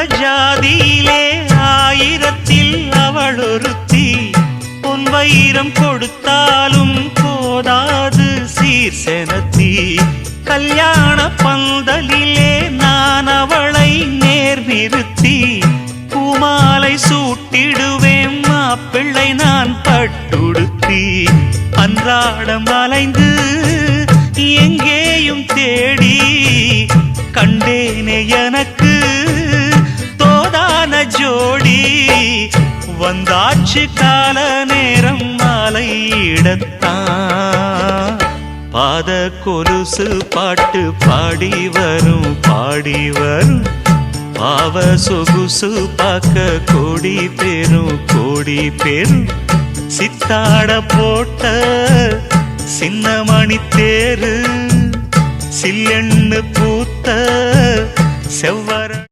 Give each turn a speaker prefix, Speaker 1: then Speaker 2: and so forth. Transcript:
Speaker 1: ஜாதியிலே ஆயிரத்தில் அவள் ஒருத்தி. பொன் வைரம் கொடுத்தாலும் போதாது சீர் செனத்தி. கல்யாண பந்தலிலே நான் அவளை நேர் நிறுத்தி. பூமாலை சூட்டிடுவேன் மாப்பிள்ளை நான் பட்டுடுத்தி. அன்றாடம் அலைந்து எங்கேயும் தேடி கண்டேனே எனக்கு தோதான ஜோடி. வந்தாச்சு கால நேரம் மாலையிடத்தான். பாத கொலுசு பாட்டு பாடி வரும் பாடி வரும். பாவ சொகுசு பார்க்க கோடி பேரும். சித்தாட போட்ட சின்ன மணி தேரு. சில்லெண்ணு பூத்த செவ்வர